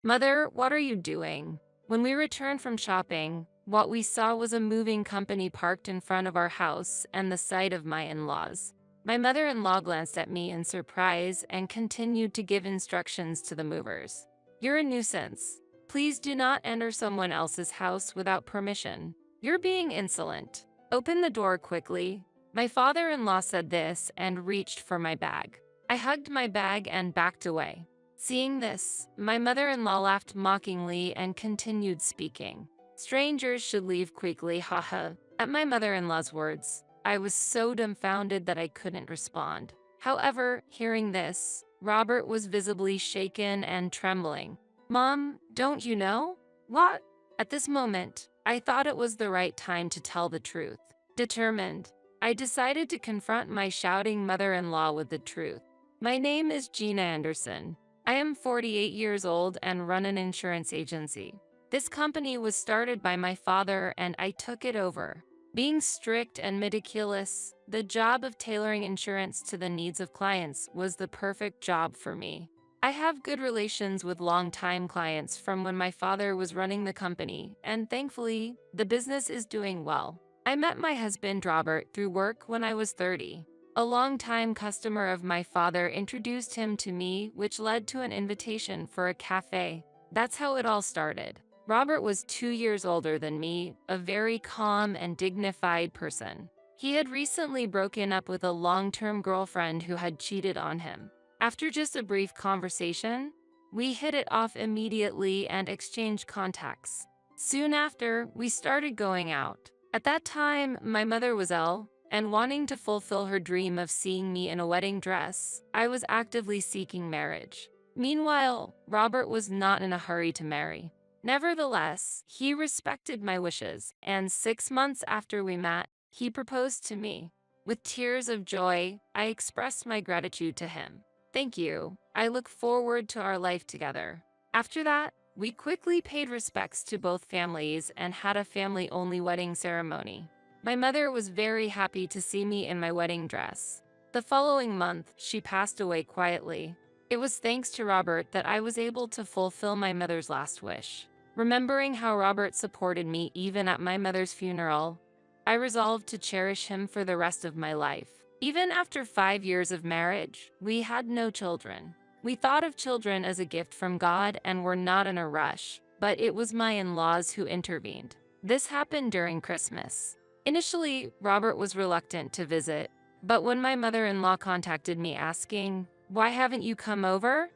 Mother, what are you doing? When we returned from shopping, what we saw was a moving company parked in front of our house and the sight of my in-laws. My mother-in-law glanced at me in surprise and continued to give instructions to the movers. You're a nuisance. Please do not enter someone else's house without permission. You're being insolent. Open the door quickly. My father-in-law said this and reached for my bag. I hugged my bag and backed away. Seeing this, my mother-in-law laughed mockingly and continued speaking. Strangers should leave quickly, haha. At my mother-in-law's words, I was so dumbfounded that I couldn't respond. However, hearing this, Robert was visibly shaken and trembling. Mom, don't you know? What? At this moment, I thought it was the right time to tell the truth. Determined, I decided to confront my shouting mother-in-law with the truth. My name is Gina Anderson. I am 48 years old and run an insurance agency. This company was started by my father and I took it over. Being strict and meticulous, the job of tailoring insurance to the needs of clients was the perfect job for me. I have good relations with long-time clients from when my father was running the company, and thankfully, the business is doing well. I met my husband Robert through work when I was 30. A long-time customer of my father introduced him to me, which led to an invitation for a cafe. That's how it all started. Robert was 2 years older than me, a very calm and dignified person. He had recently broken up with a long-term girlfriend who had cheated on him. After just a brief conversation, we hit it off immediately and exchanged contacts. Soon after, we started going out. At that time, my mother was ill, and wanting to fulfill her dream of seeing me in a wedding dress, I was actively seeking marriage. Meanwhile, Robert was not in a hurry to marry. Nevertheless, he respected my wishes, and 6 months after we met, he proposed to me. With tears of joy, I expressed my gratitude to him. Thank you. I look forward to our life together. After that, we quickly paid respects to both families and had a family-only wedding ceremony. My mother was very happy to see me in my wedding dress. The following month, she passed away quietly. It was thanks to Robert that I was able to fulfill my mother's last wish. Remembering how Robert supported me even at my mother's funeral, I resolved to cherish him for the rest of my life. Even after 5 years of marriage, we had no children. We thought of children as a gift from God and were not in a rush, but it was my in-laws who intervened. This happened during Christmas. Initially, Robert was reluctant to visit, but when my mother-in-law contacted me asking, "Why haven't you come over?"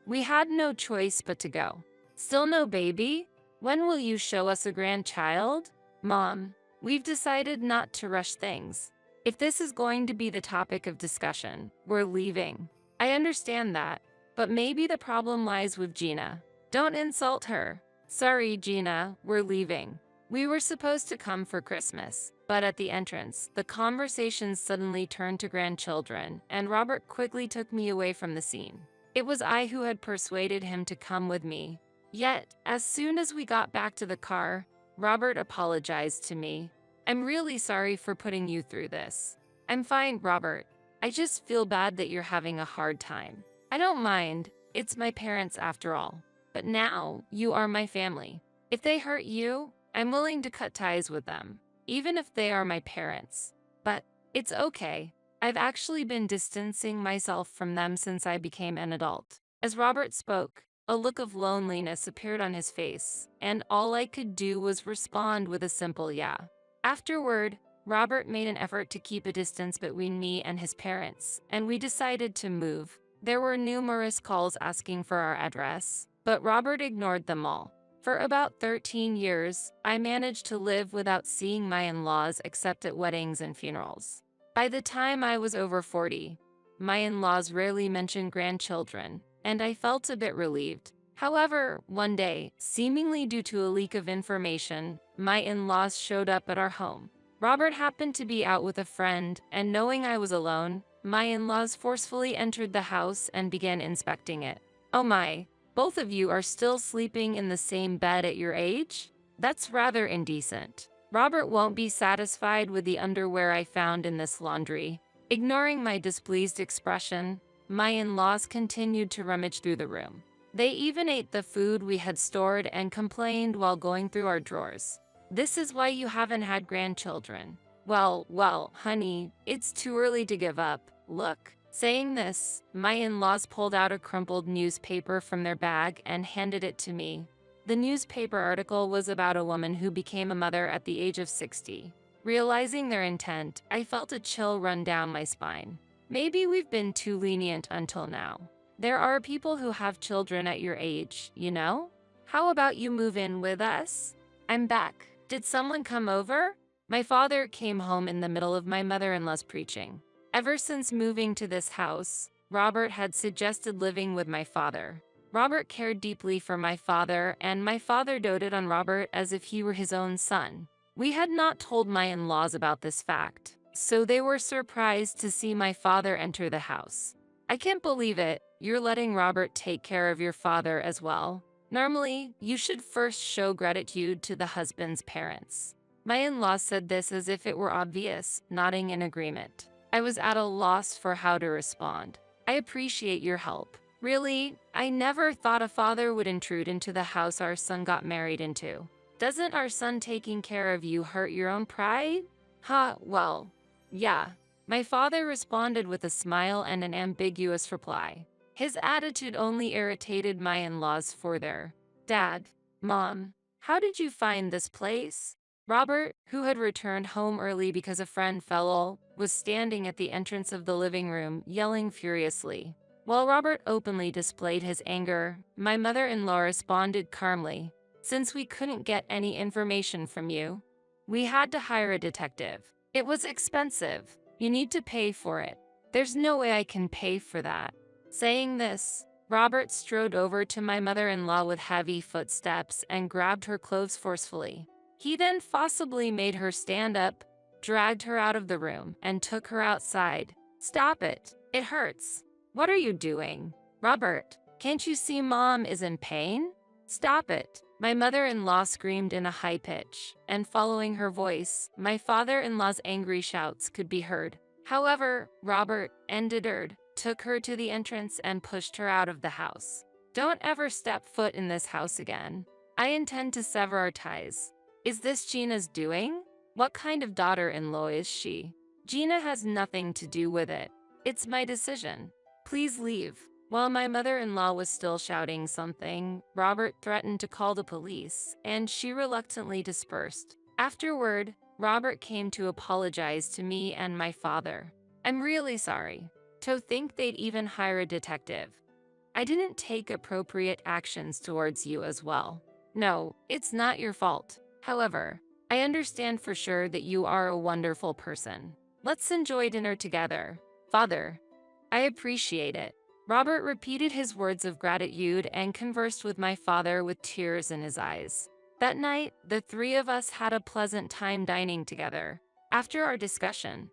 we had no choice but to go. Still no baby? When will you show us a grandchild? Mom, we've decided not to rush things. If this is going to be the topic of discussion, we're leaving. I understand that, but maybe the problem lies with Gina. Don't insult her. Sorry, Gina, we're leaving. We were supposed to come for Christmas, but at the entrance, the conversation suddenly turned to grandchildren, and Robert quickly took me away from the scene. It was I who had persuaded him to come with me. Yet, as soon as we got back to the car, Robert apologized to me. I'm really sorry for putting you through this. I'm fine, Robert. I just feel bad that you're having a hard time. I don't mind. It's my parents after all. But now, you are my family. If they hurt you, I'm willing to cut ties with them, even if they are my parents. But it's okay. I've actually been distancing myself from them since I became an adult. As Robert spoke, a look of loneliness appeared on his face, and all I could do was respond with a simple yeah. Afterward, Robert made an effort to keep a distance between me and his parents, and we decided to move. There were numerous calls asking for our address, but Robert ignored them all. For about 13 years, I managed to live without seeing my in-laws except at weddings and funerals. By the time I was over 40, my in-laws rarely mentioned grandchildren, and I felt a bit relieved. However, one day, seemingly due to a leak of information, my in-laws showed up at our home. Robert happened to be out with a friend, and knowing I was alone, my in-laws forcefully entered the house and began inspecting it. Oh my! Both of you are still sleeping in the same bed at your age? That's rather indecent. Robert won't be satisfied with the underwear I found in this laundry. Ignoring my displeased expression, my in-laws continued to rummage through the room. They even ate the food we had stored and complained while going through our drawers. This is why you haven't had grandchildren. Well, honey, it's too early to give up. Look. Saying this, my in-laws pulled out a crumpled newspaper from their bag and handed it to me. The newspaper article was about a woman who became a mother at the age of 60. Realizing their intent, I felt a chill run down my spine. Maybe we've been too lenient until now. There are people who have children at your age, you know? How about you move in with us? I'm back. Did someone come over? My father came home in the middle of my mother-in-law's preaching. Ever since moving to this house, Robert had suggested living with my father. Robert cared deeply for my father, and my father doted on Robert as if he were his own son. We had not told my in-laws about this fact, so they were surprised to see my father enter the house. I can't believe it, you're letting Robert take care of your father as well. Normally, you should first show gratitude to the husband's parents. My in-laws said this as if it were obvious, nodding in agreement. I was at a loss for how to respond. I appreciate your help. Really, I never thought a father would intrude into the house our son got married into. Doesn't our son taking care of you hurt your own pride? Well, yeah. My father responded with a smile and an ambiguous reply. His attitude only irritated my in-laws further. Dad, Mom, how did you find this place? Robert, who had returned home early because a friend fell ill, was standing at the entrance of the living room, yelling furiously. While Robert openly displayed his anger, my mother-in-law responded calmly. Since we couldn't get any information from you, we had to hire a detective. It was expensive. You need to pay for it. There's no way I can pay for that. Saying this, Robert strode over to my mother-in-law with heavy footsteps and grabbed her clothes forcefully. He then forcibly made her stand up, dragged her out of the room, and took her outside. Stop it. It hurts. What are you doing? Robert, can't you see Mom is in pain? Stop it. My mother-in-law screamed in a high pitch, and following her voice, my father-in-law's angry shouts could be heard. However, Robert, undeterred, took her to the entrance and pushed her out of the house. Don't ever step foot in this house again. I intend to sever our ties. Is this Gina's doing? What kind of daughter-in-law is she? Gina has nothing to do with it. It's my decision. Please leave. While my mother-in-law was still shouting something, Robert threatened to call the police, and she reluctantly dispersed. Afterward, Robert came to apologize to me and my father. I'm really sorry. To think they'd even hire a detective. I didn't take appropriate actions towards you as well. No, it's not your fault. However, I understand for sure that you are a wonderful person. Let's enjoy dinner together. Father, I appreciate it. Robert repeated his words of gratitude and conversed with my father with tears in his eyes. That night, the three of us had a pleasant time dining together. After our discussion,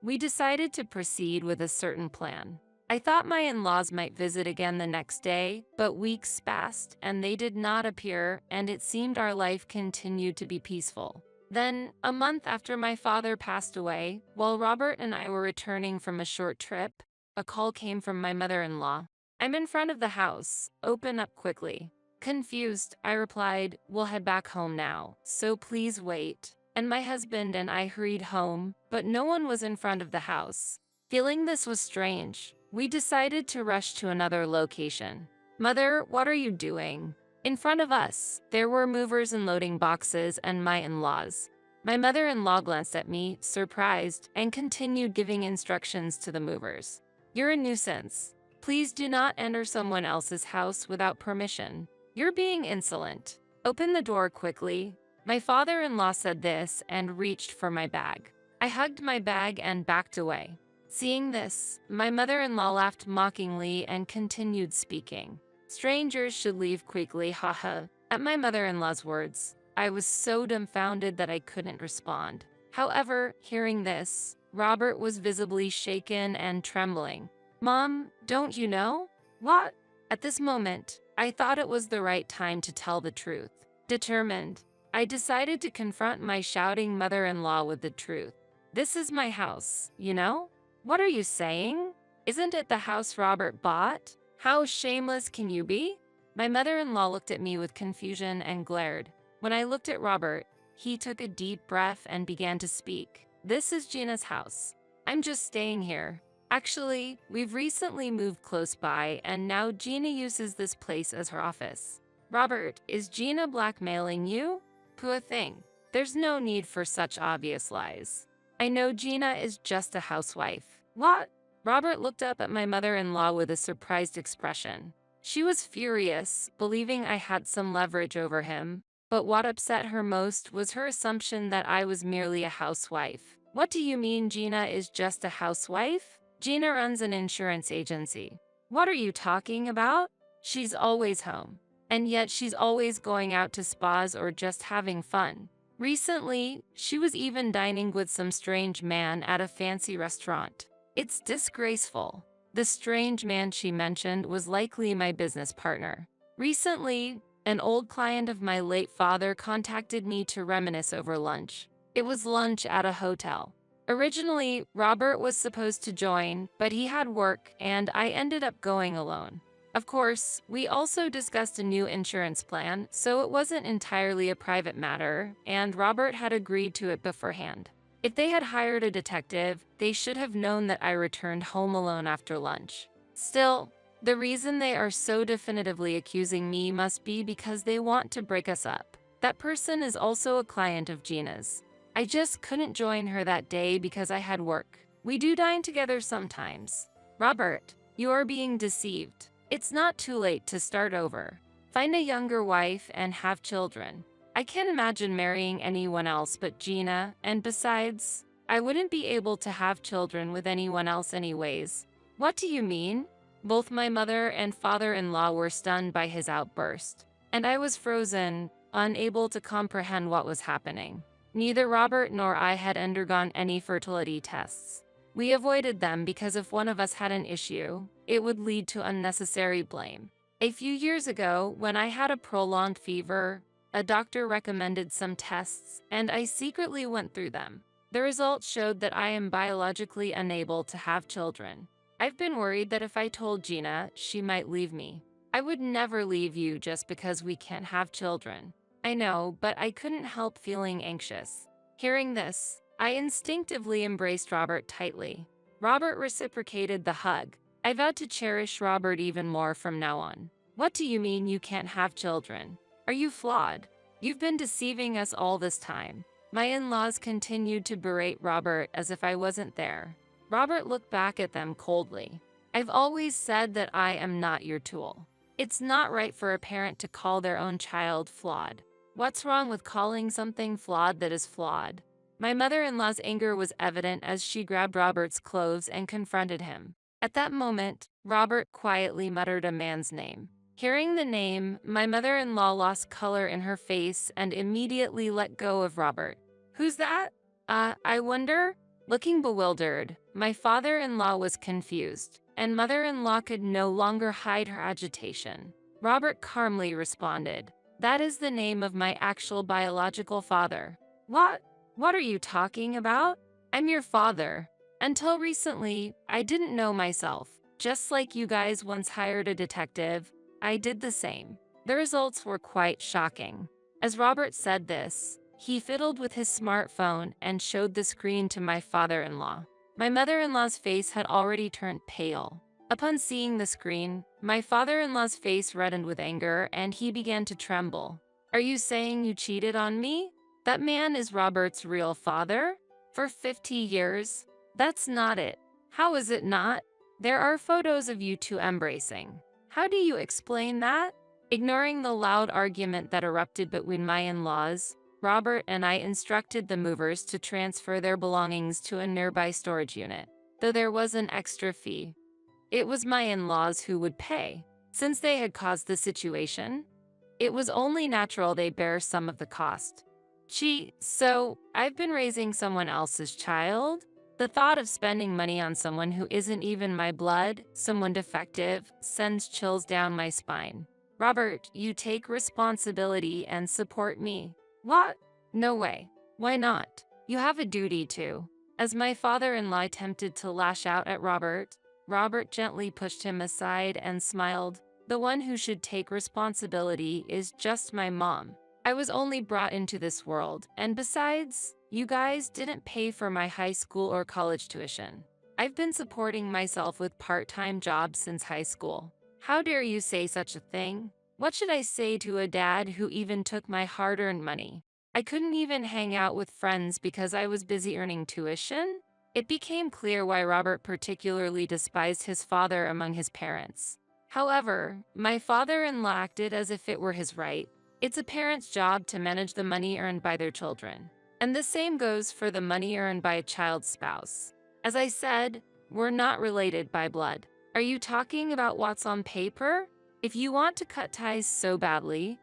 we decided to proceed with a certain plan. I thought my in-laws might visit again the next day, but weeks passed and they did not appear, and it seemed our life continued to be peaceful. Then, a month after my father passed away, while Robert and I were returning from a short trip, a call came from my mother-in-law. I'm in front of the house. Open up quickly. Confused, I replied, we'll head back home now, so please wait. And my husband and I hurried home, but no one was in front of the house. Feeling this was strange, we decided to rush to another location. Mother, what are you doing? In front of us, there were movers unloading boxes and my in-laws. My mother-in-law glanced at me, surprised, and continued giving instructions to the movers. You're a nuisance. Please do not enter someone else's house without permission. You're being insolent. Open the door quickly. My father-in-law said this and reached for my bag. I hugged my bag and backed away. Seeing this, my mother-in-law laughed mockingly and continued speaking. Strangers should leave quickly, haha. At my mother-in-law's words, I was so dumbfounded that I couldn't respond. However, hearing this, Robert was visibly shaken and trembling. Mom, don't you know? What? At this moment, I thought it was the right time to tell the truth. Determined, I decided to confront my shouting mother-in-law with the truth. This is my house, you know? What are you saying? Isn't it the house Robert bought? How shameless can you be? My mother-in-law looked at me with confusion and glared. When I looked at Robert, he took a deep breath and began to speak. This is Gina's house. I'm just staying here. Actually, we've recently moved close by and now Gina uses this place as her office. Robert, is Gina blackmailing you? Poor thing. There's no need for such obvious lies. I know Gina is just a housewife. What? Robert looked up at my mother-in-law with a surprised expression. She was furious, believing I had some leverage over him, but what upset her most was her assumption that I was merely a housewife. What do you mean Gina is just a housewife? Gina runs an insurance agency. What are you talking about? She's always home. And yet she's always going out to spas or just having fun. Recently, she was even dining with some strange man at a fancy restaurant. It's disgraceful. The strange man she mentioned was likely my business partner. Recently, an old client of my late father contacted me to reminisce over lunch. It was lunch at a hotel. Originally, Robert was supposed to join, but he had work and I ended up going alone. Of course, we also discussed a new insurance plan, so it wasn't entirely a private matter, and Robert had agreed to it beforehand. If they had hired a detective, they should have known that I returned home alone after lunch. Still, the reason they are so definitively accusing me must be because they want to break us up. That person is also a client of Gina's. I just couldn't join her that day because I had work. We do dine together sometimes. Robert, you are being deceived. It's not too late to start over. Find a younger wife and have children. I can't imagine marrying anyone else but Gina, and besides, I wouldn't be able to have children with anyone else anyways. What do you mean? Both my mother and father-in-law were stunned by his outburst, and I was frozen, unable to comprehend what was happening. Neither Robert nor I had undergone any fertility tests. We avoided them because if one of us had an issue, it would lead to unnecessary blame. A few years ago, when I had a prolonged fever, a doctor recommended some tests, and I secretly went through them. The results showed that I am biologically unable to have children. I've been worried that if I told Gina, she might leave me. I would never leave you just because we can't have children. I know, but I couldn't help feeling anxious. Hearing this, I instinctively embraced Robert tightly. Robert reciprocated the hug. I vowed to cherish Robert even more from now on. What do you mean you can't have children? Are you flawed? You've been deceiving us all this time. My in-laws continued to berate Robert as if I wasn't there. Robert looked back at them coldly. I've always said that I am not your tool. It's not right for a parent to call their own child flawed. What's wrong with calling something flawed that is flawed? My mother-in-law's anger was evident as she grabbed Robert's clothes and confronted him. At that moment, Robert quietly muttered a man's name. Hearing the name, my mother-in-law lost color in her face and immediately let go of Robert. Who's that? I wonder? Looking bewildered, my father-in-law was confused, and mother-in-law could no longer hide her agitation. Robert calmly responded, "That is the name of my actual biological father." What? What are you talking about? I'm your father. Until recently, I didn't know myself. Just like you guys once hired a detective, I did the same. The results were quite shocking. As Robert said this, he fiddled with his smartphone and showed the screen to my father-in-law. My mother-in-law's face had already turned pale. Upon seeing the screen, my father-in-law's face reddened with anger and he began to tremble. Are you saying you cheated on me? That man is Robert's real father? For 50 years? That's not it. How is it not? There are photos of you two embracing. How do you explain that? Ignoring the loud argument that erupted between my in-laws, Robert and I instructed the movers to transfer their belongings to a nearby storage unit, though there was an extra fee. It was my in-laws who would pay. Since they had caused the situation, it was only natural they bear some of the cost. Gee, so I've been raising someone else's child? The thought of spending money on someone who isn't even my blood, someone defective, sends chills down my spine. Robert, you take responsibility and support me. What? No way. Why not? You have a duty to. As my father-in-law attempted to lash out at Robert, Robert gently pushed him aside and smiled. The one who should take responsibility is just my mom. I was only brought into this world, and besides, you guys didn't pay for my high school or college tuition. I've been supporting myself with part-time jobs since high school. How dare you say such a thing? What should I say to a dad who even took my hard-earned money? I couldn't even hang out with friends because I was busy earning tuition? It became clear why Robert particularly despised his father among his parents. However, my father-in-law acted as if it were his right. It's a parent's job to manage the money earned by their children. And the same goes for the money earned by a child's spouse. As I said, we're not related by blood. Are you talking about what's on paper? If you want to cut ties so badly,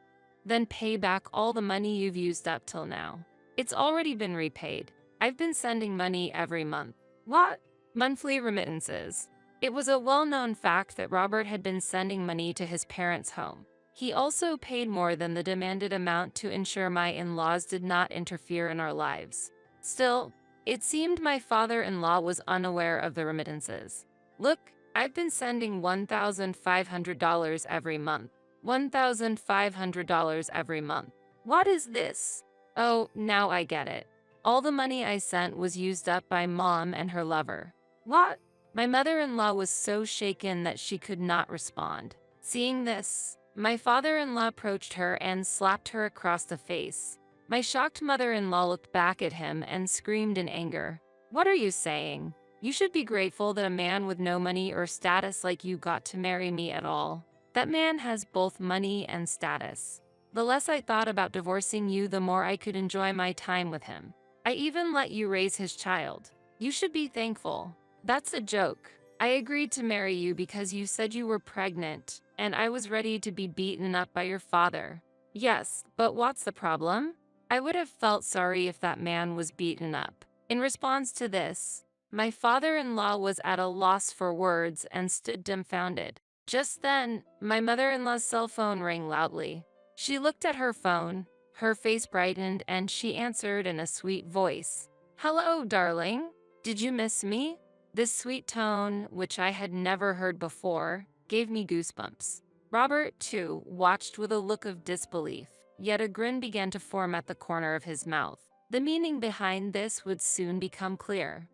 then pay back all the money you've used up till now. It's already been repaid. I've been sending money every month. What? Monthly remittances. It was a well-known fact that Robert had been sending money to his parents' home. He also paid more than the demanded amount to ensure my in-laws did not interfere in our lives. Still, it seemed my father-in-law was unaware of the remittances. Look, I've been sending $1,500 every month. $1,500 every month. What is this? Oh, now I get it. All the money I sent was used up by Mom and her lover. What? My mother-in-law was so shaken that she could not respond. Seeing this, my father-in-law approached her and slapped her across the face. My shocked mother-in-law looked back at him and screamed in anger. What are you saying? You should be grateful that a man with no money or status like you got to marry me at all. That man has both money and status. The less I thought about divorcing you, the more I could enjoy my time with him. I even let you raise his child. You should be thankful. That's a joke. I agreed to marry you because you said you were pregnant, and I was ready to be beaten up by your father. Yes, but what's the problem? I would have felt sorry if that man was beaten up. In response to this, my father-in-law was at a loss for words and stood dumbfounded. Just then, my mother-in-law's cell phone rang loudly. She looked at her phone, her face brightened, and she answered in a sweet voice. Hello, darling. Did you miss me? This sweet tone, which I had never heard before, gave me goosebumps. Robert, too, watched with a look of disbelief, yet a grin began to form at the corner of his mouth. The meaning behind this would soon become clear.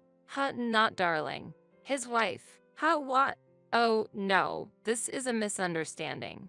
Not darling. His wife. How what? Oh, no, this is a misunderstanding.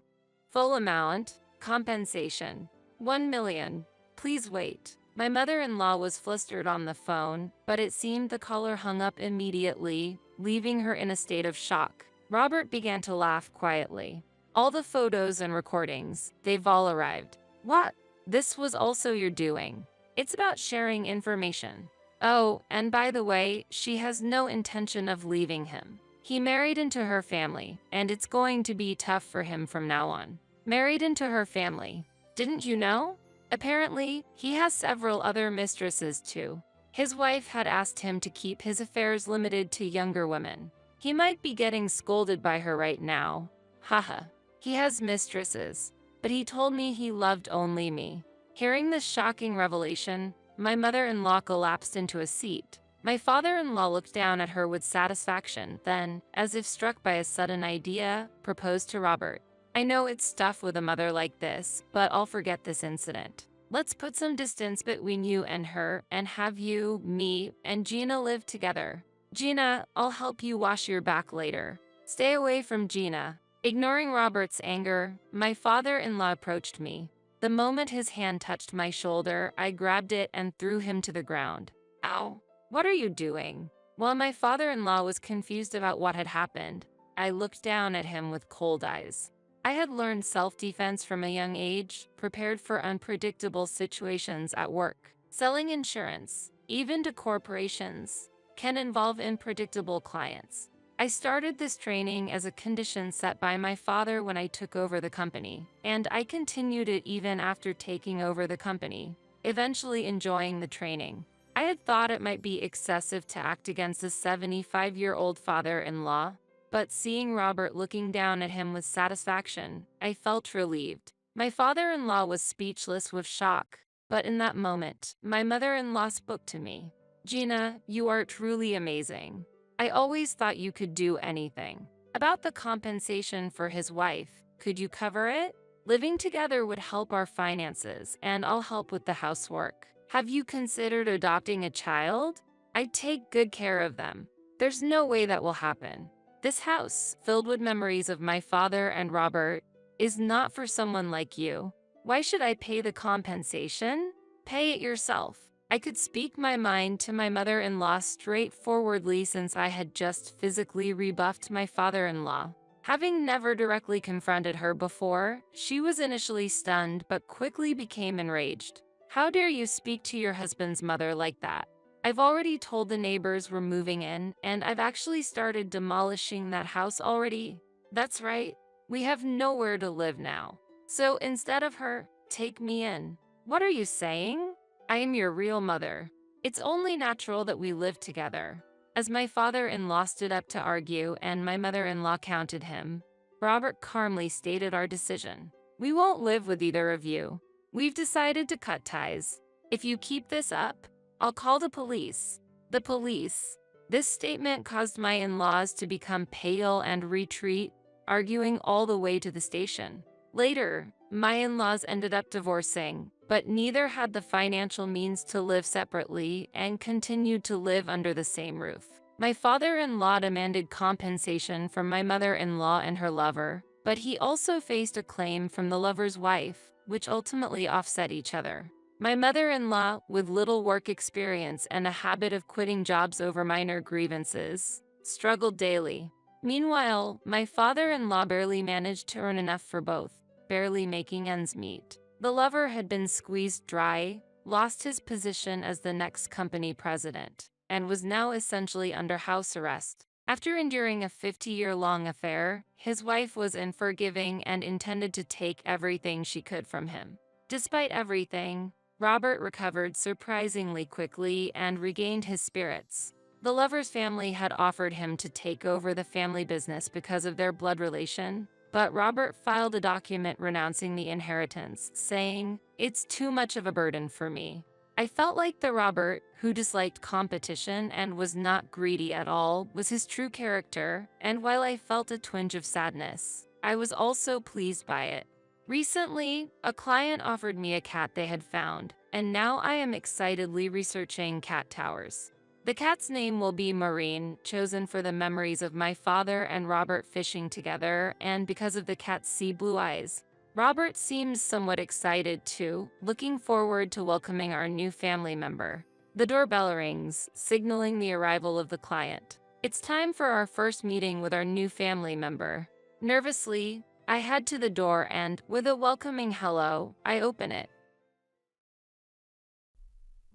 Full amount, compensation. 1 million. Please wait. My mother-in-law was flustered on the phone, but it seemed the caller hung up immediately, leaving her in a state of shock. Robert began to laugh quietly. All the photos and recordings, they've all arrived. What? This was also your doing. It's about sharing information. Oh, and by the way, she has no intention of leaving him. He married into her family, and it's going to be tough for him from now on. Married into her family. Didn't you know? Apparently, he has several other mistresses too. His wife had asked him to keep his affairs limited to younger women. He might be getting scolded by her right now. Haha. He has mistresses, but he told me he loved only me. Hearing this shocking revelation, my mother-in-law collapsed into a seat. My father-in-law looked down at her with satisfaction, then, as if struck by a sudden idea, proposed to Robert. I know it's tough with a mother like this, but I'll forget this incident. Let's put some distance between you and her and have you, me, and Gina live together. Gina, I'll help you wash your back later. Stay away from Gina. Ignoring Robert's anger, my father-in-law approached me. The moment his hand touched my shoulder, I grabbed it and threw him to the ground. Ow! What are you doing? While my father-in-law was confused about what had happened, I looked down at him with cold eyes. I had learned self-defense from a young age, prepared for unpredictable situations at work. Selling insurance, even to corporations, can involve unpredictable clients. I started this training as a condition set by my father when I took over the company, and I continued it even after taking over the company, eventually enjoying the training. I had thought it might be excessive to act against a 75-year-old father-in-law, but seeing Robert looking down at him with satisfaction, I felt relieved. My father-in-law was speechless with shock, but in that moment, my mother-in-law spoke to me. Gina, you are truly amazing. I always thought you could do anything. About the compensation for his wife, Could you cover it? Living together would help our finances, and I'll help with the housework. Have you considered adopting a child? I'd take good care of them. There's no way that will happen. This house, filled with memories of my father and Robert, is not for someone like you. Why should I pay the compensation? Pay it yourself. I could speak my mind to my mother-in-law straightforwardly since I had just physically rebuffed my father-in-law. Having never directly confronted her before, she was initially stunned but quickly became enraged. How dare you speak to your husband's mother like that? I've already told the neighbors we're moving in, and I've actually started demolishing that house already. That's right, we have nowhere to live now. So instead of her, take me in. What are you saying? I am your real mother. It's only natural that we live together. As my father-in-law stood up to argue and my mother-in-law counted him, Robert calmly stated our decision. We won't live with either of you. We've decided to cut ties. If you keep this up, I'll call the police. The police. This statement caused my in-laws to become pale and retreat, arguing all the way to the station. Later, my in-laws ended up divorcing, but neither had the financial means to live separately and continued to live under the same roof. My father-in-law demanded compensation from my mother-in-law and her lover, but he also faced a claim from the lover's wife, which ultimately offset each other. My mother-in-law, with little work experience and a habit of quitting jobs over minor grievances, struggled daily. Meanwhile, my father-in-law barely managed to earn enough for both, barely making ends meet. The lover had been squeezed dry, lost his position as the next company president, and was now essentially under house arrest. After enduring a 50-year-long affair, his wife was unforgiving and intended to take everything she could from him. Despite everything, Robert recovered surprisingly quickly and regained his spirits. The lover's family had offered him to take over the family business because of their blood relation, but Robert filed a document renouncing the inheritance, saying, "It's too much of a burden for me." I felt like the Robert, who disliked competition and was not greedy at all, was his true character, and while I felt a twinge of sadness, I was also pleased by it. Recently, a client offered me a cat they had found, and now I am excitedly researching cat towers. The cat's name will be Maureen, chosen for the memories of my father and Robert fishing together and because of the cat's sea blue eyes. Robert seems somewhat excited too, looking forward to welcoming our new family member. The doorbell rings, signaling the arrival of the client. It's time for our first meeting with our new family member. Nervously, I head to the door and, with a welcoming hello, I open it.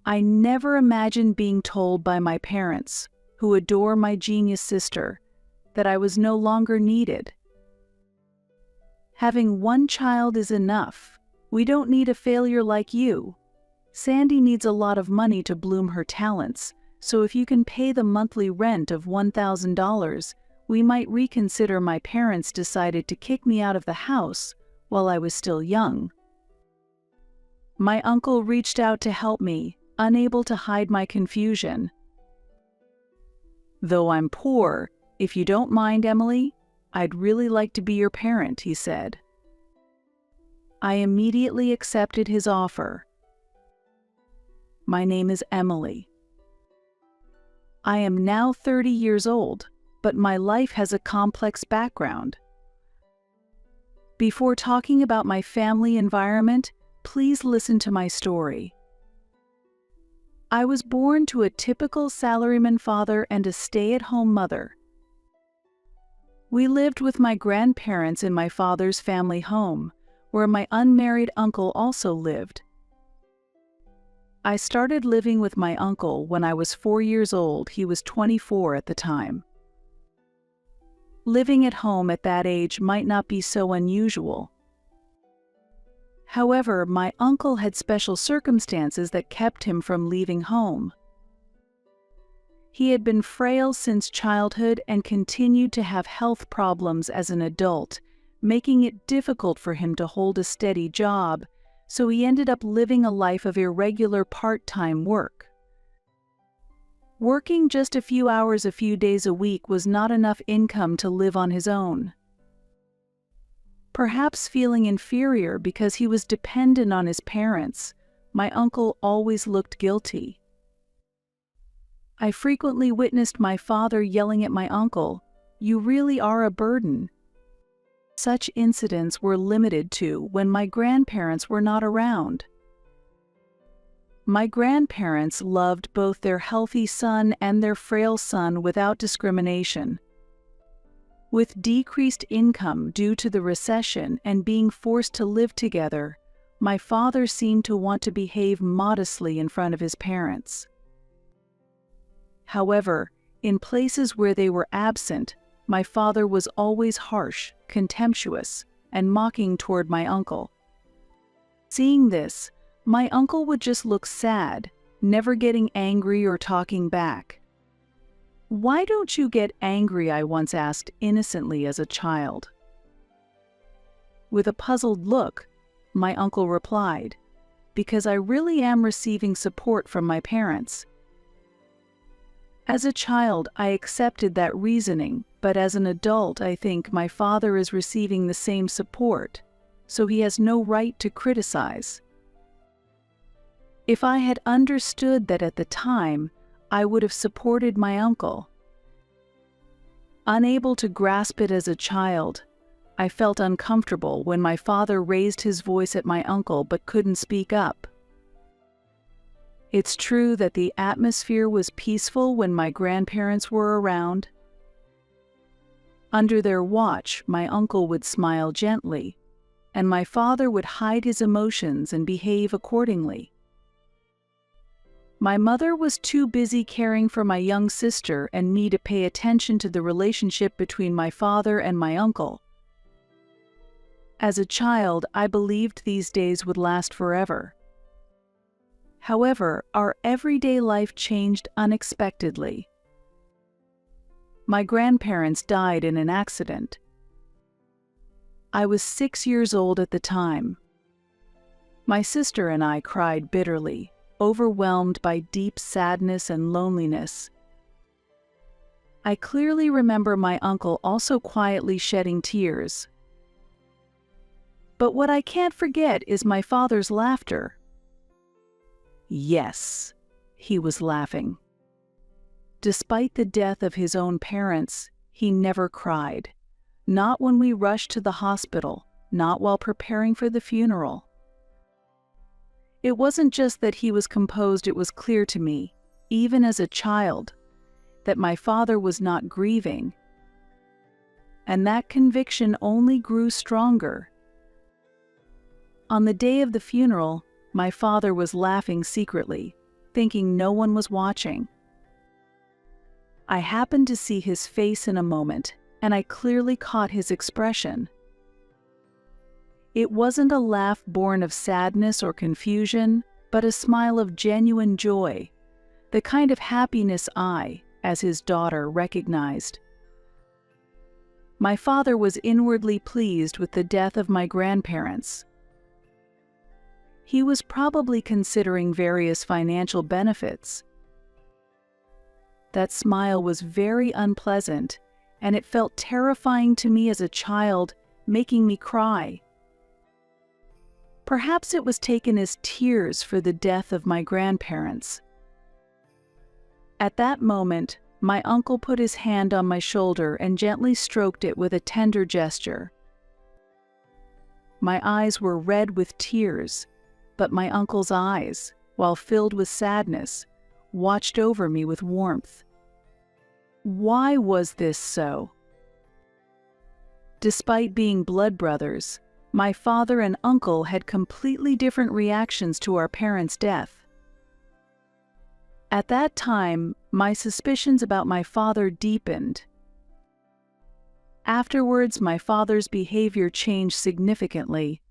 I never imagined being told by my parents, who adore my genius sister, that I was no longer needed. Having one child is enough. We don't need a failure like you. Sandy needs a lot of money to bloom her talents, so if you can pay the monthly rent of $1,000, we might reconsider. My parents decided to kick me out of the house while I was still young. My uncle reached out to help me, unable to hide my confusion. "Though I'm poor, if you don't mind, Emily, I'd really like to be your parent," he said. I immediately accepted his offer. My name is Emily. I am now 30 years old, but my life has a complex background. Before talking about my family environment, please listen to my story. I was born to a typical salaryman father and a stay-at-home mother. We lived with my grandparents in my father's family home, where my unmarried uncle also lived. I started living with my uncle when I was 4 years old. He was 24 at the time. Living at home at that age might not be so unusual. However, my uncle had special circumstances that kept him from leaving home. He had been frail since childhood and continued to have health problems as an adult, making it difficult for him to hold a steady job, so he ended up living a life of irregular part-time work. Working just a few hours a few days a week was not enough income to live on his own. Perhaps feeling inferior because he was dependent on his parents, my uncle always looked guilty. I frequently witnessed my father yelling at my uncle, "You really are a burden." Such incidents were limited to when my grandparents were not around. My grandparents loved both their healthy son and their frail son without discrimination. With decreased income due to the recession and being forced to live together, my father seemed to want to behave modestly in front of his parents. However, in places where they were absent, my father was always harsh, contemptuous, and mocking toward my uncle. Seeing this, my uncle would just look sad, never getting angry or talking back. "Why don't you get angry?" I once asked innocently as a child. With a puzzled look, my uncle replied, "Because I really am receiving support from my parents." As a child, I accepted that reasoning, but as an adult, I think my father is receiving the same support, so he has no right to criticize. If I had understood that at the time, I would have supported my uncle. Unable to grasp it as a child, I felt uncomfortable when my father raised his voice at my uncle but couldn't speak up. It's true that the atmosphere was peaceful when my grandparents were around. Under their watch, my uncle would smile gently, and my father would hide his emotions and behave accordingly. My mother was too busy caring for my young sister and me to pay attention to the relationship between my father and my uncle. As a child, I believed these days would last forever. However, our everyday life changed unexpectedly. My grandparents died in an accident. I was 6 years old at the time. My sister and I cried bitterly, overwhelmed by deep sadness and loneliness. I clearly remember my uncle also quietly shedding tears. But what I can't forget is my father's laughter. Yes, he was laughing. Despite the death of his own parents, he never cried. Not when we rushed to the hospital, not while preparing for the funeral. It wasn't just that he was composed, it was clear to me, even as a child, that my father was not grieving. And that conviction only grew stronger. On the day of the funeral, my father was laughing secretly, thinking no one was watching. I happened to see his face in a moment, and I clearly caught his expression. It wasn't a laugh born of sadness or confusion, but a smile of genuine joy, the kind of happiness I, as his daughter, recognized. My father was inwardly pleased with the death of my grandparents. He was probably considering various financial benefits. That smile was very unpleasant, and it felt terrifying to me as a child, making me cry. Perhaps it was taken as tears for the death of my grandparents. At that moment, my uncle put his hand on my shoulder and gently stroked it with a tender gesture. My eyes were red with tears, but my uncle's eyes, while filled with sadness, watched over me with warmth. Why was this so? Despite being blood brothers, my father and uncle had completely different reactions to our parents' death. At that time, my suspicions about my father deepened. Afterwards, my father's behavior changed significantly.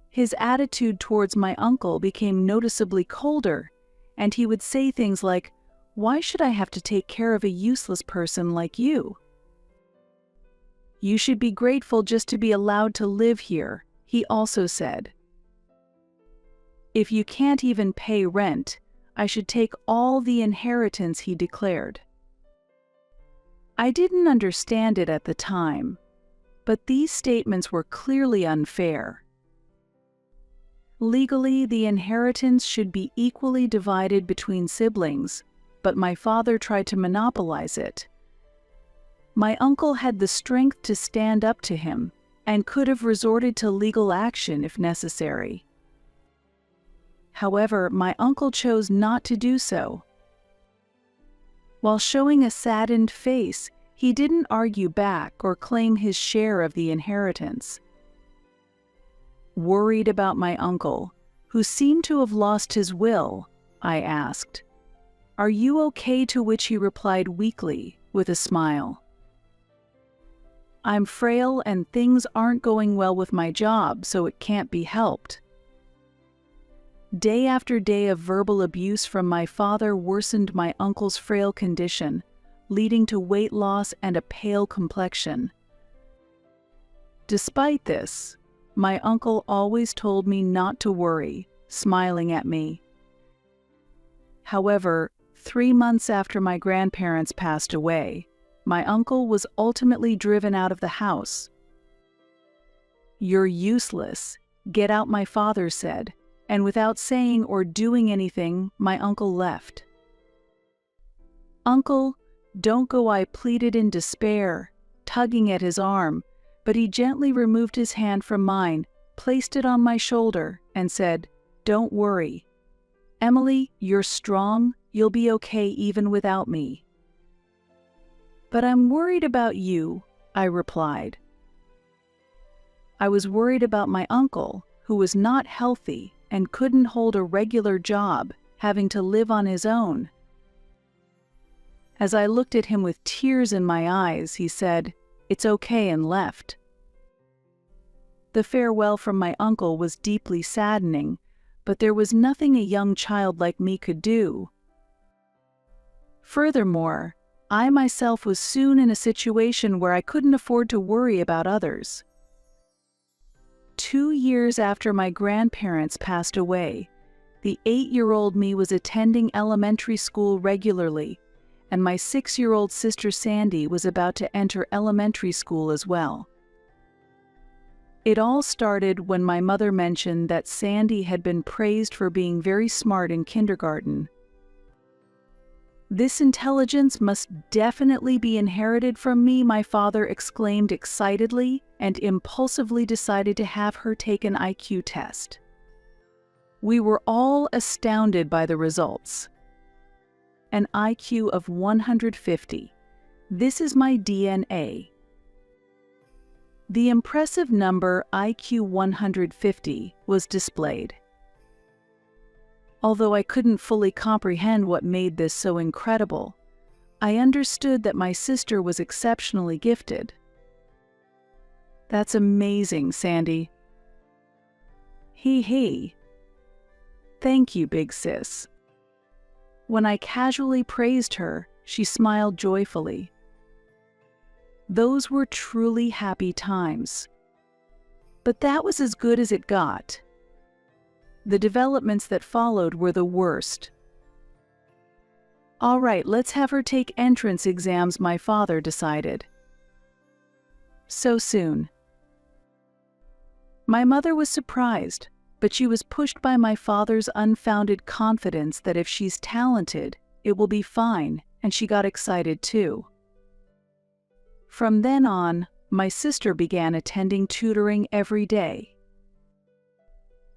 His attitude towards my uncle became noticeably colder, and he would say things like, "Why should I have to take care of a useless person like you? You should be grateful just to be allowed to live here," he also said. "If you can't even pay rent, I should take all the inheritance," he declared. I didn't understand it at the time, But these statements were clearly unfair. Legally, the inheritance should be equally divided between siblings, but my father tried to monopolize it. My uncle had the strength to stand up to him and could have resorted to legal action if necessary. However, my uncle chose not to do so. While showing a saddened face, he didn't argue back or claim his share of the inheritance. Worried about my uncle, who seemed to have lost his will, I asked, "Are you okay?" To which he replied weakly, with a smile, "I'm frail and things aren't going well with my job, so it can't be helped." Day after day of verbal abuse from my father worsened my uncle's frail condition, leading to weight loss and a pale complexion. Despite this, my uncle always told me not to worry, smiling at me. However, 3 months after my grandparents passed away, my uncle was ultimately driven out of the house. "You're useless. Get out," my father said, and without saying or doing anything, my uncle left. "Uncle, don't go," I pleaded in despair, tugging at his arm, but he gently removed his hand from mine, placed it on my shoulder, and said, "Don't worry. Emily, you're strong, you'll be okay even without me." "But I'm worried about you," I replied. I was worried about my uncle, who was not healthy and couldn't hold a regular job, having to live on his own. As I looked at him with tears in my eyes, he said, "It's okay," and left. The farewell from my uncle was deeply saddening, but there was nothing a young child like me could do. Furthermore, I myself was soon in a situation where I couldn't afford to worry about others. 2 years after my grandparents passed away, the 8-year-old me was attending elementary school regularly, and my 6-year-old sister Sandy was about to enter elementary school as well. It all started when my mother mentioned that Sandy had been praised for being very smart in kindergarten. "This intelligence must definitely be inherited from me," my father exclaimed excitedly, and impulsively decided to have her take an IQ test. We were all astounded by the results. An IQ of 150. This is my DNA. The impressive number IQ 150 was displayed. Although I couldn't fully comprehend what made this so incredible, I understood that my sister was exceptionally gifted. "That's amazing, Sandy." He. "Thank you, big sis." When I casually praised her, she smiled joyfully. Those were truly happy times. But that was as good as it got. The developments that followed were the worst. "All right, let's have her take entrance exams," my father decided. So soon. My mother was surprised, but she was pushed by my father's unfounded confidence that if she's talented, it will be fine, and she got excited too. From then on, my sister began attending tutoring every day.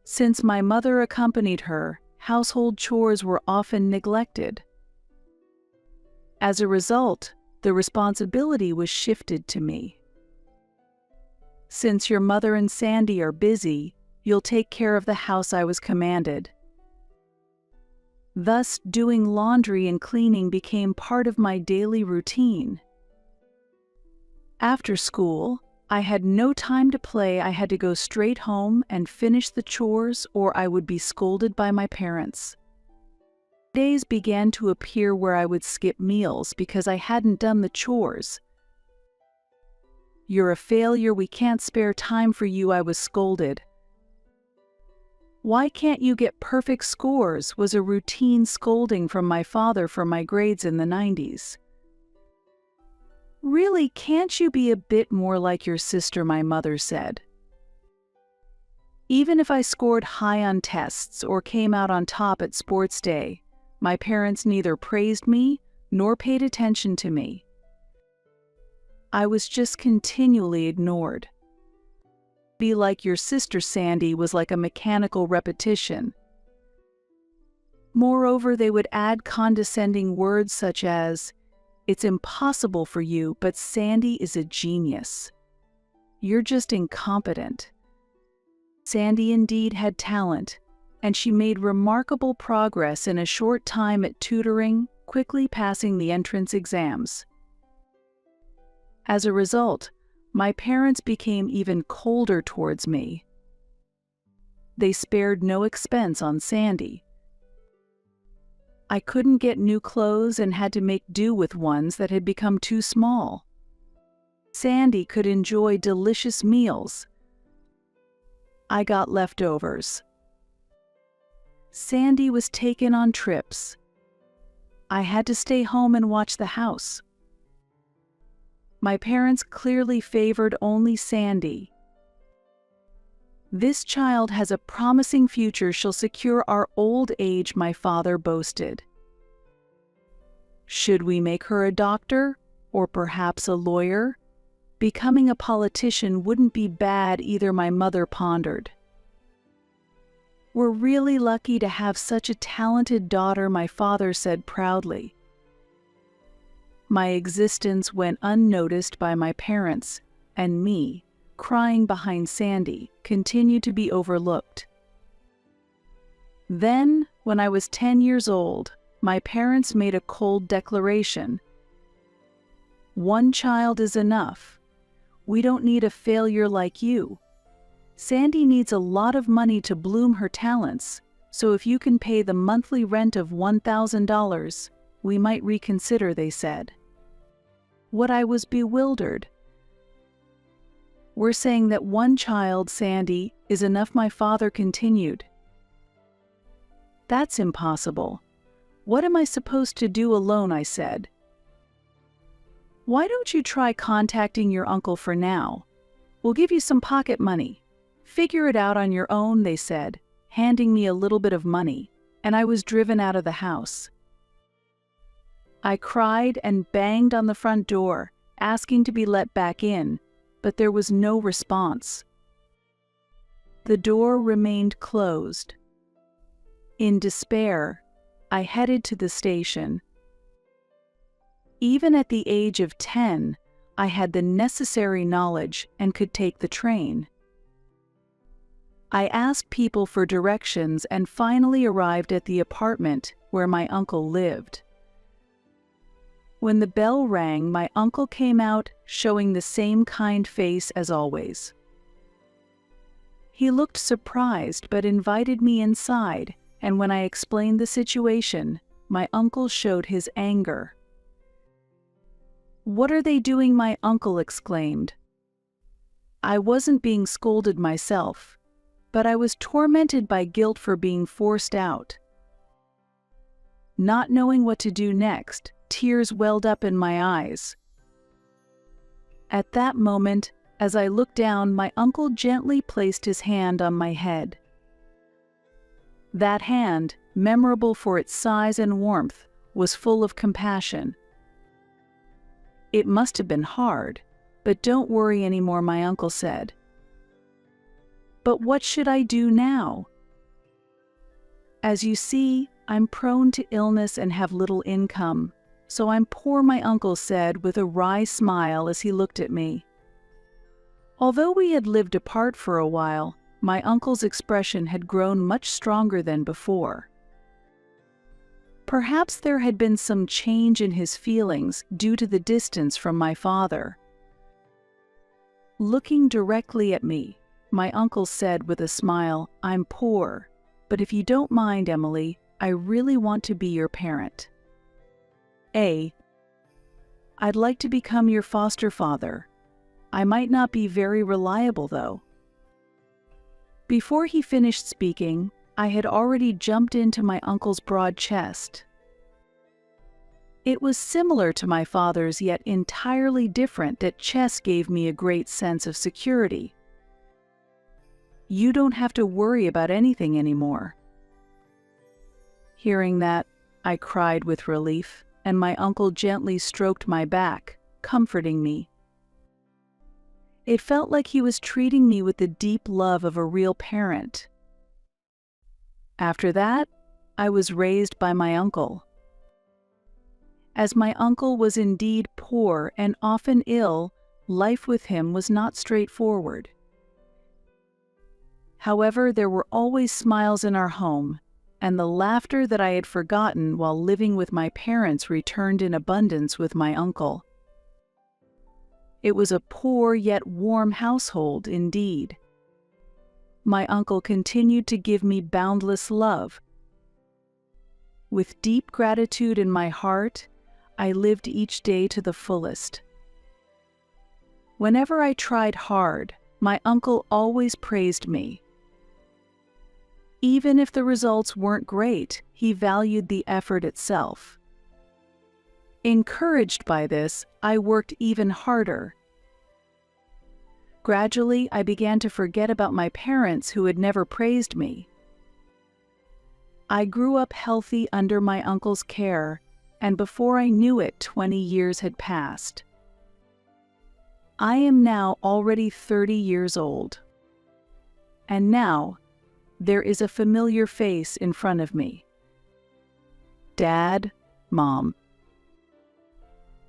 Since my mother accompanied her, household chores were often neglected. As a result, the responsibility was shifted to me. "Since your mother and Sandy are busy, you'll take care of the house," I was commanded. Thus, doing laundry and cleaning became part of my daily routine. After school, I had no time to play. I had to go straight home and finish the chores, or I would be scolded by my parents. Days began to appear where I would skip meals because I hadn't done the chores. "You're a failure, we can't spare time for you," I was scolded. "Why can't you get perfect scores?" was a routine scolding from my father for my grades in the 90s. "Really, can't you be a bit more like your sister?" my mother said. Even if I scored high on tests or came out on top at sports day, my parents neither praised me nor paid attention to me. I was just continually ignored. "Be like your sister, Sandy," was like a mechanical repetition. Moreover, they would add condescending words such as, "It's impossible for you, but Sandy is a genius. You're just incompetent." Sandy indeed had talent, and she made remarkable progress in a short time at tutoring, quickly passing the entrance exams. As a result, my parents became even colder towards me. They spared no expense on Sandy. I couldn't get new clothes and had to make do with ones that had become too small. Sandy could enjoy delicious meals. I got leftovers. Sandy was taken on trips. I had to stay home and watch the house. My parents clearly favored only Sandy. "This child has a promising future. She'll secure our old age," my father boasted. "Should we make her a doctor, or perhaps a lawyer? Becoming a politician wouldn't be bad either," my mother pondered. "We're really lucky to have such a talented daughter," my father said proudly. My existence went unnoticed by my parents, and me, crying behind Sandy, continued to be overlooked. Then, when I was 10 years old, my parents made a cold declaration. "One child is enough. We don't need a failure like you. Sandy needs a lot of money to bloom her talents, so if you can pay the monthly rent of $1,000, we might reconsider," they said. What I was bewildered. "We're saying that one child, Sandy, is enough," my father continued. "That's impossible. What am I supposed to do alone?" I said. "Why don't you try contacting your uncle for now? We'll give you some pocket money. Figure it out on your own," they said, handing me a little bit of money, and I was driven out of the house. I cried and banged on the front door, asking to be let back in, but there was no response. The door remained closed. In despair, I headed to the station. Even at the age of 10, I had the necessary knowledge and could take the train. I asked people for directions and finally arrived at the apartment where my uncle lived. When the bell rang, my uncle came out, showing the same kind face as always. He looked surprised but invited me inside, and when I explained the situation, my uncle showed his anger. "What are they doing?" my uncle exclaimed. I wasn't being scolded myself, but I was tormented by guilt for being forced out. Not knowing what to do next, tears welled up in my eyes. At that moment, as I looked down, my uncle gently placed his hand on my head. That hand, memorable for its size and warmth, was full of compassion. "It must have been hard, but don't worry anymore," my uncle said. "But what should I do now?" "As you see, I'm prone to illness and have little income, so I'm poor," my uncle said with a wry smile as he looked at me. Although we had lived apart for a while, my uncle's expression had grown much stronger than before. Perhaps there had been some change in his feelings due to the distance from my father. Looking directly at me, my uncle said with a smile, "I'm poor, but if you don't mind, Emily, I really want to be your parent. I'd like to become your foster father. I might not be very reliable, though." Before he finished speaking, I had already jumped into my uncle's broad chest. It was similar to my father's, yet entirely different. That chess gave me a great sense of security. You don't have to worry about anything anymore. Hearing that, I cried with relief, and my uncle gently stroked my back, comforting me. It felt like he was treating me with the deep love of a real parent. After that, I was raised by my uncle. As my uncle was indeed poor and often ill, life with him was not straightforward. However, there were always smiles in our home, and the laughter that I had forgotten while living with my parents returned in abundance with my uncle. It was a poor yet warm household indeed. My uncle continued to give me boundless love. With deep gratitude in my heart, I lived each day to the fullest. Whenever I tried hard, my uncle always praised me. Even if the results weren't great, he valued the effort itself. Encouraged by this, I worked even harder. Gradually, I began to forget about my parents who had never praised me. I grew up healthy under my uncle's care, and before I knew it, 20 years had passed. I am now already 30 years old. And now, there is a familiar face in front of me. Dad, Mom.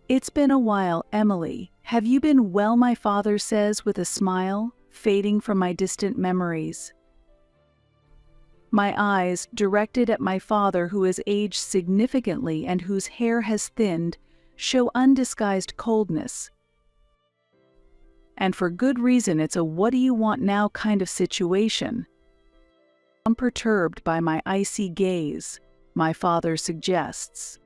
It's been a while, Emily. Have you been well? My father says with a smile, fading from my distant memories. My eyes, directed at my father who has aged significantly and whose hair has thinned, show undisguised coldness. And for good reason. It's a "what do you want now" kind of situation. Unperturbed by my icy gaze, my father suggests,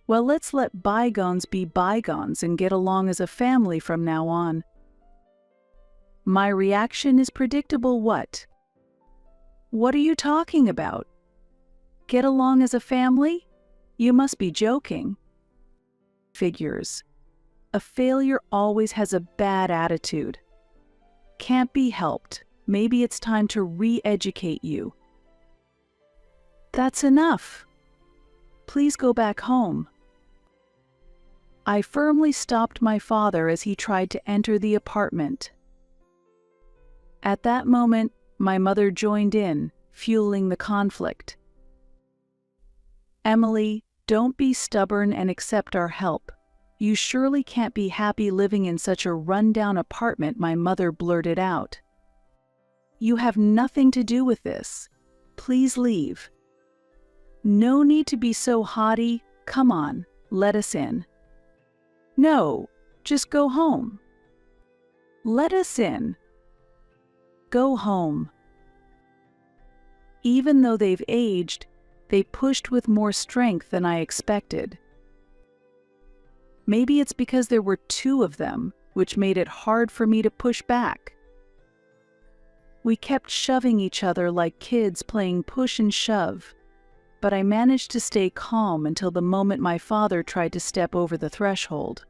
"Well, let's let bygones be bygones and get along as a family from now on." My reaction is predictable. What are you talking about? Get along as a family? You must be joking. Figures. A failure always has a bad attitude. Can't be helped. Maybe it's time to re-educate you. That's enough. Please go back home. I firmly stopped my father as he tried to enter the apartment. At that moment, my mother joined in, fueling the conflict. "Emily, don't be stubborn and accept our help. You surely can't be happy living in such a run-down apartment," my mother blurted out. "You have nothing to do with this. Please leave." "No need to be so haughty. Come on, let us in." "No, just go home." "Let us in." "Go home." Even though they've aged, they pushed with more strength than I expected. Maybe it's because there were two of them, which made it hard for me to push back. We kept shoving each other like kids playing push and shove, but I managed to stay calm until the moment my father tried to step over the threshold.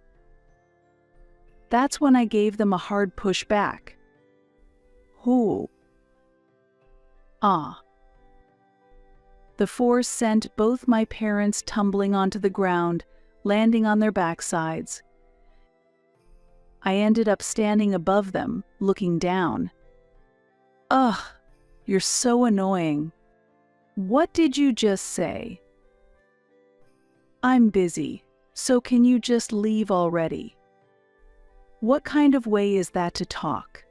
That's when I gave them a hard push back. "Who?" "Ah." The force sent both my parents tumbling onto the ground, landing on their backsides. I ended up standing above them, looking down. "Ugh, you're so annoying. What did you just say?" "I'm busy, so can you just leave already?" What kind of way is that to talk?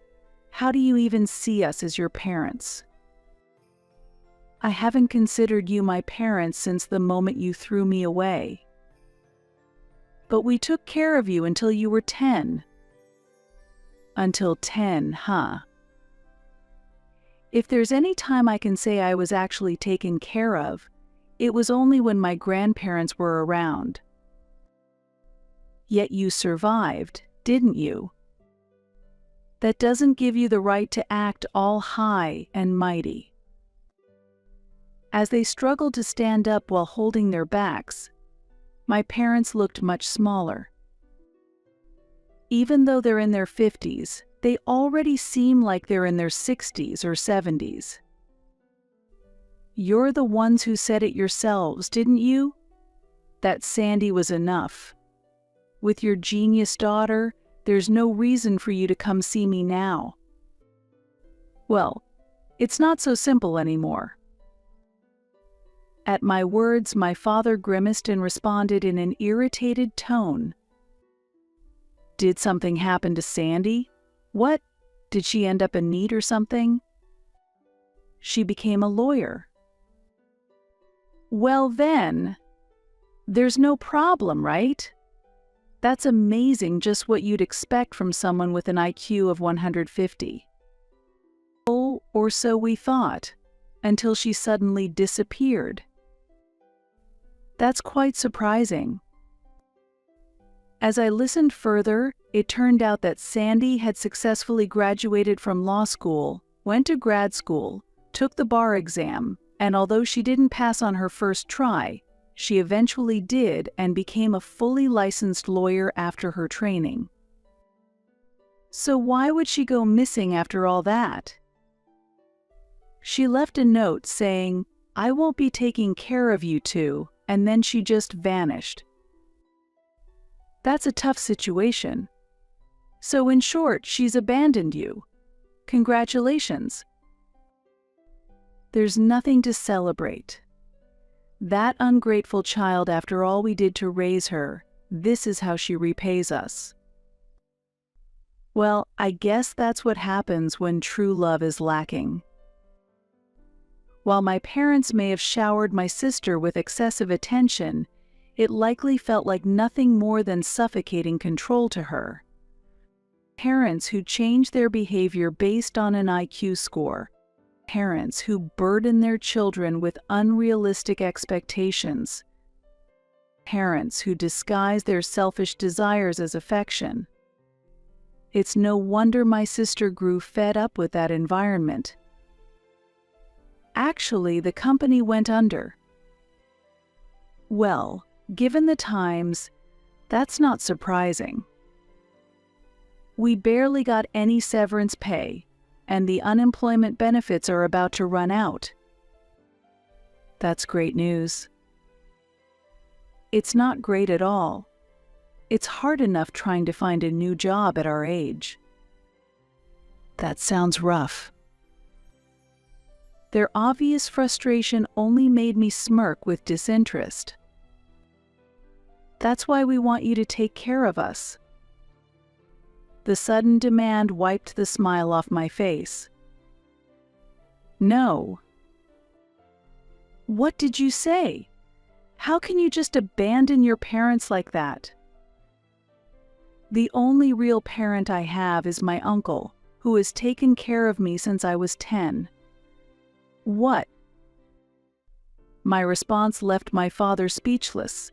How do you even see us as your parents? I haven't considered you my parents since the moment you threw me away. But we took care of you until you were 10. Until 10, huh? If there's any time I can say I was actually taken care of, it was only when my grandparents were around. Yet you survived, didn't you? That doesn't give you the right to act all high and mighty. As they struggled to stand up while holding their backs, My parents looked much smaller. Even though they're in their 50s, they already seem like they're in their 60s or 70s. You're the ones who said it yourselves, didn't you? That Sandy was enough. With your genius daughter, there's no reason for you to come see me now. Well, it's not so simple anymore. At my words, my father grimaced and responded in an irritated tone. Did something happen to Sandy? What? Did she end up in need or something? She became a lawyer. Well then, there's no problem, right? That's amazing, just what you'd expect from someone with an IQ of 150. Oh, or so we thought, until she suddenly disappeared. That's quite surprising. As I listened further, it turned out that Sandy had successfully graduated from law school, went to grad school, took the bar exam, and although she didn't pass on her first try, she eventually did and became a fully licensed lawyer after her training. So why would she go missing after all that? She left a note saying, "I won't be taking care of you two," and then she just vanished. That's a tough situation. So in short, she's abandoned you. Congratulations. There's nothing to celebrate. That ungrateful child, after all we did to raise her, this is how she repays us. Well, I guess that's what happens when true love is lacking. While my parents may have showered my sister with excessive attention, it likely felt like nothing more than suffocating control to her. Parents who change their behavior based on an IQ score. Parents who burden their children with unrealistic expectations. Parents who disguise their selfish desires as affection. It's no wonder my sister grew fed up with that environment. Actually, the company went under. Well, given the times, that's not surprising. We barely got any severance pay, and the unemployment benefits are about to run out. That's great news. It's not great at all. It's hard enough trying to find a new job at our age. That sounds rough. Their obvious frustration only made me smirk with disinterest. That's why we want you to take care of us. The sudden demand wiped the smile off my face. No. What did you say? How can you just abandon your parents like that? The only real parent I have is my uncle, who has taken care of me since I was 10. What? My response left my father speechless.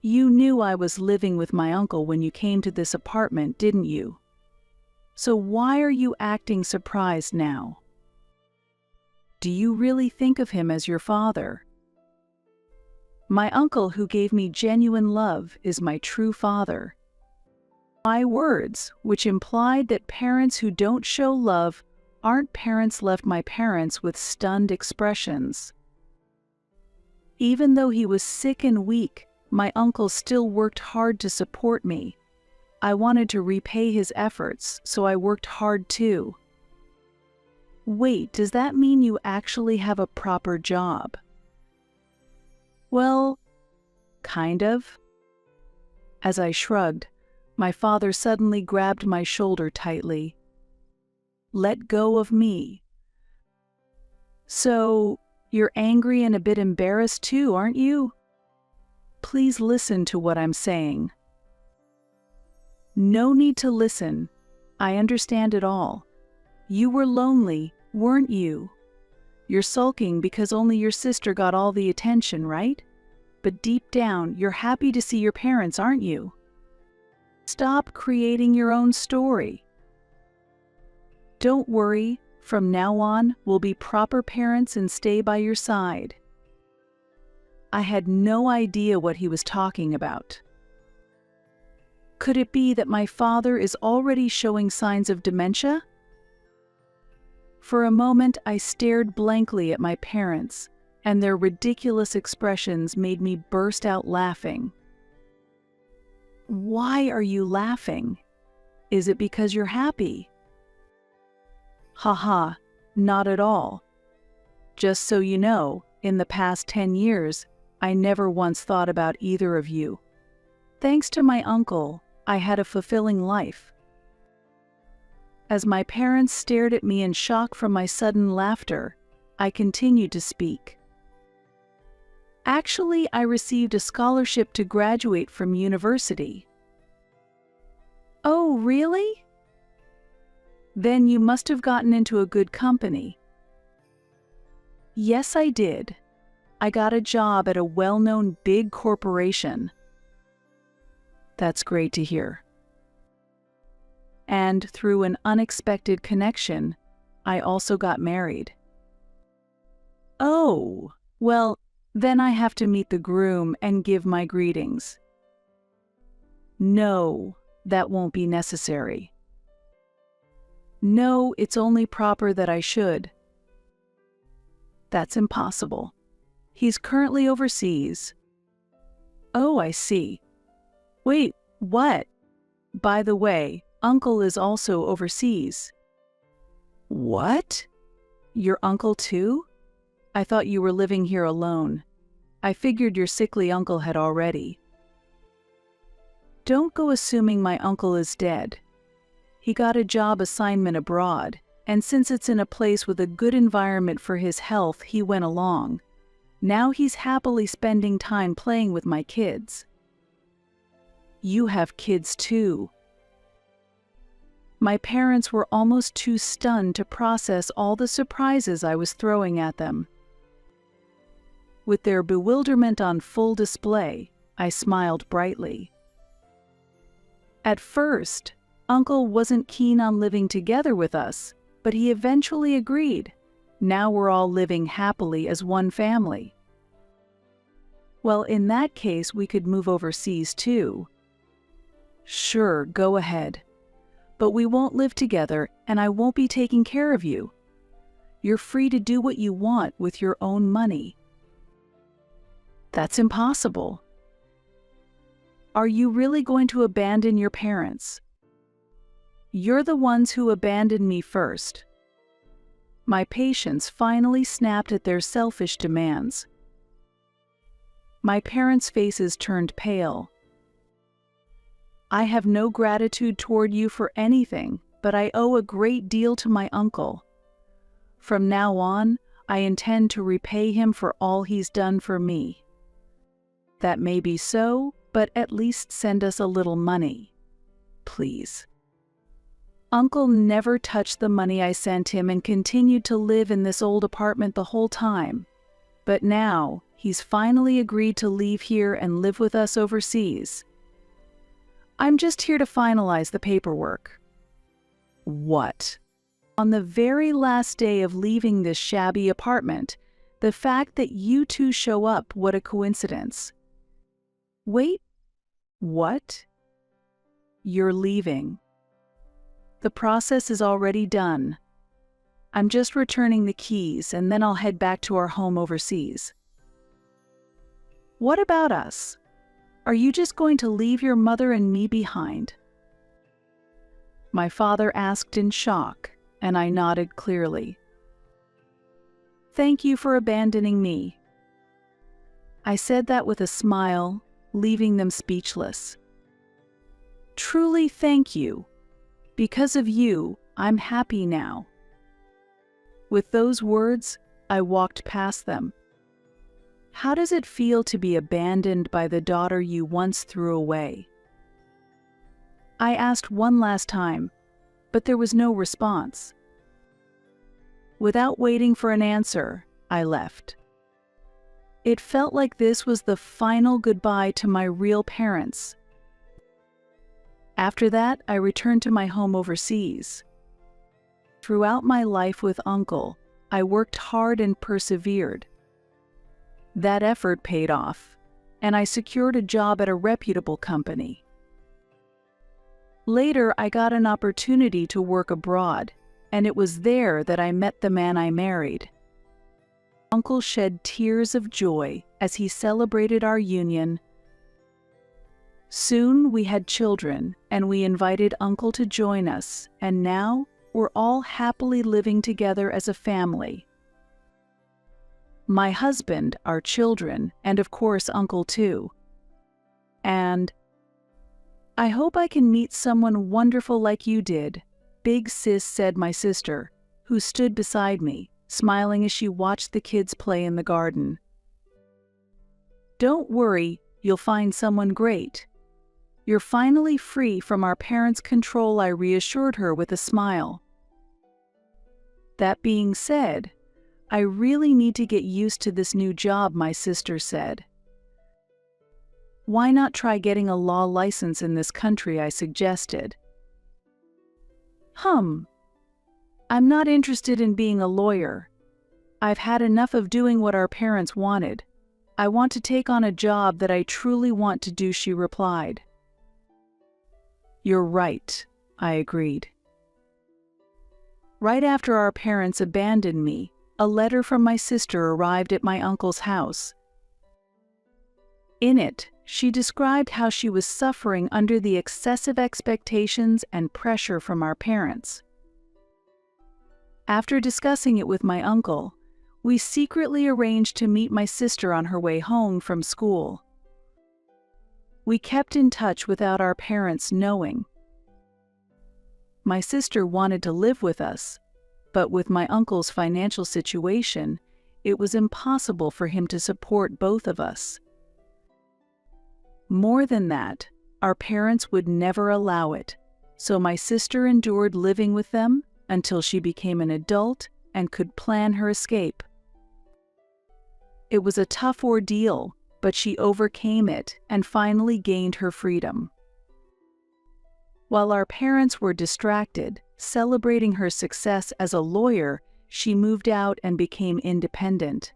You knew I was living with my uncle when you came to this apartment, didn't you? So why are you acting surprised now? Do you really think of him as your father? My uncle, who gave me genuine love, is my true father. My words, which implied that parents who don't show love aren't parents, left my parents with stunned expressions. Even though he was sick and weak, my uncle still worked hard to support me. I wanted to repay his efforts, so I worked hard too. Wait, does that mean you actually have a proper job? Well, kind of. As I shrugged, my father suddenly grabbed my shoulder tightly. Let go of me. So, you're angry and a bit embarrassed too, aren't you? Please listen to what I'm saying. No need to listen. I understand it all. You were lonely, weren't you? You're sulking because only your sister got all the attention, right? But deep down, you're happy to see your parents, aren't you? Stop creating your own story. Don't worry, from now on, we'll be proper parents and stay by your side. I had no idea what he was talking about. Could it be that my father is already showing signs of dementia? For a moment, I stared blankly at my parents, and their ridiculous expressions made me burst out laughing. Why are you laughing? Is it because you're happy? Haha, not at all. Just so you know, in the past 10 years, I never once thought about either of you. Thanks to my uncle, I had a fulfilling life. As my parents stared at me in shock from my sudden laughter, I continued to speak. Actually, I received a scholarship to graduate from university. Oh, really? Then you must have gotten into a good company. Yes, I did. I got a job at a well-known big corporation. That's great to hear. And through an unexpected connection, I also got married. Oh, well, then I have to meet the groom and give my greetings. No, that won't be necessary. No, it's only proper that I should. That's impossible. He's currently overseas. Oh, I see. Wait, what? By the way, Uncle is also overseas. What? Your uncle too? I thought you were living here alone. I figured your sickly uncle had already. Don't go assuming my uncle is dead. He got a job assignment abroad, and since it's in a place with a good environment for his health, he went along. Now he's happily spending time playing with my kids. You have kids too. My parents were almost too stunned to process all the surprises I was throwing at them. With their bewilderment on full display, I smiled brightly. At first, Uncle wasn't keen on living together with us, but he eventually agreed. Now we're all living happily as one family. Well, in that case, we could move overseas too. Sure, go ahead. But we won't live together, and I won't be taking care of you. You're free to do what you want with your own money. That's impossible. Are you really going to abandon your parents? You're the ones who abandoned me first. My patience finally snapped at their selfish demands. My parents' faces turned pale. I have no gratitude toward you for anything, but I owe a great deal to my uncle. From now on, I intend to repay him for all he's done for me. That may be so, but at least send us a little money. Please. Uncle never touched the money I sent him and continued to live in this old apartment the whole time. But now, he's finally agreed to leave here and live with us overseas. I'm just here to finalize the paperwork. What? On the very last day of leaving this shabby apartment, the fact that you two show up, what a coincidence. Wait, what? You're leaving. The process is already done. I'm just returning the keys and then I'll head back to our home overseas. What about us? Are you just going to leave your mother and me behind? My father asked in shock, and I nodded clearly. Thank you for abandoning me. I said that with a smile, leaving them speechless. Truly thank you. Because of you, I'm happy now. With those words, I walked past them. How does it feel to be abandoned by the daughter you once threw away? I asked one last time, but there was no response. Without waiting for an answer, I left. It felt like this was the final goodbye to my real parents. After that, I returned to my home overseas. Throughout my life with Uncle, I worked hard and persevered. That effort paid off, and I secured a job at a reputable company. Later, I got an opportunity to work abroad, and it was there that I met the man I married. Uncle shed tears of joy as he celebrated our union. Soon we had children, and we invited Uncle to join us, and now we're all happily living together as a family. My husband, our children, and of course Uncle too. And I hope I can meet someone wonderful like you did, Big Sis, said my sister, who stood beside me, smiling as she watched the kids play in the garden. Don't worry, you'll find someone great. You're finally free from our parents' control, I reassured her with a smile. That being said, I really need to get used to this new job, my sister said. Why not try getting a law license in this country, I suggested. I'm not interested in being a lawyer. I've had enough of doing what our parents wanted. I want to take on a job that I truly want to do, she replied. You're right, I agreed. Right after our parents abandoned me, a letter from my sister arrived at my uncle's house. In it, she described how she was suffering under the excessive expectations and pressure from our parents. After discussing it with my uncle, we secretly arranged to meet my sister on her way home from school. We kept in touch without our parents knowing. My sister wanted to live with us, but with my uncle's financial situation, it was impossible for him to support both of us. More than that, our parents would never allow it, so my sister endured living with them until she became an adult and could plan her escape. It was a tough ordeal, but she overcame it and finally gained her freedom. While our parents were distracted, celebrating her success as a lawyer, she moved out and became independent.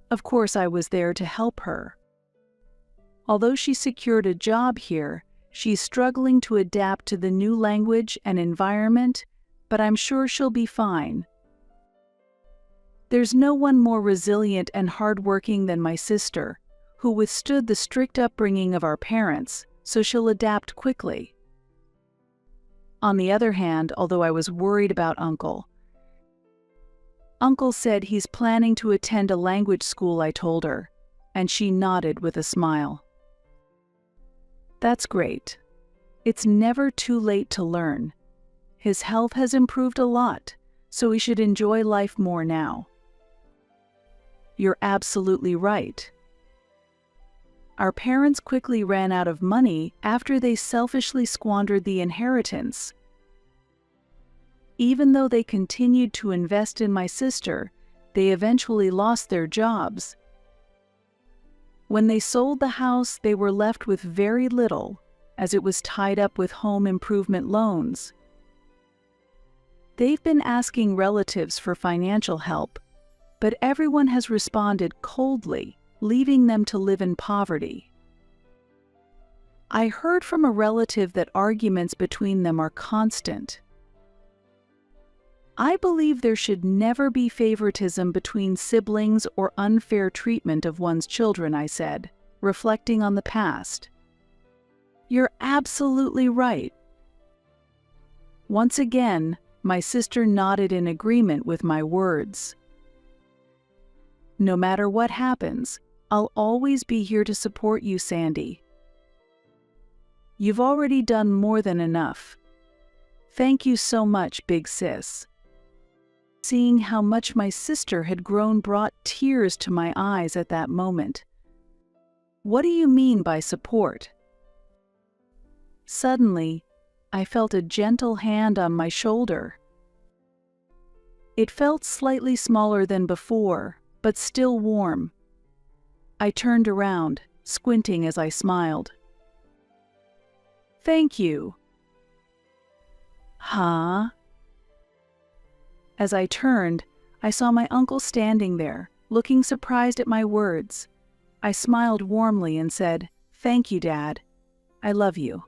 Of course, I was there to help her. Although she secured a job here, she's struggling to adapt to the new language and environment, but I'm sure she'll be fine. There's no one more resilient and hardworking than my sister, who withstood the strict upbringing of our parents, so she'll adapt quickly. On the other hand, although I was worried about Uncle said he's planning to attend a language school, I told her, and she nodded with a smile. That's great. It's never too late to learn. His health has improved a lot, so he should enjoy life more now. You're absolutely right. Our parents quickly ran out of money after they selfishly squandered the inheritance. Even though they continued to invest in my sister, they eventually lost their jobs. When they sold the house, they were left with very little, as it was tied up with home improvement loans. They've been asking relatives for financial help, but everyone has responded coldly, leaving them to live in poverty. I heard from a relative that arguments between them are constant. I believe there should never be favoritism between siblings or unfair treatment of one's children, I said, reflecting on the past. You're absolutely right. Once again, my sister nodded in agreement with my words. No matter what happens, I'll always be here to support you, Sandy. You've already done more than enough. Thank you so much, Big Sis. Seeing how much my sister had grown brought tears to my eyes at that moment. What do you mean by support? Suddenly, I felt a gentle hand on my shoulder. It felt slightly smaller than before, but still warm. I turned around, squinting as I smiled. Thank you. Huh? As I turned, I saw my uncle standing there, Looking surprised at my words, I smiled warmly and said, "Thank you, Dad. I love you."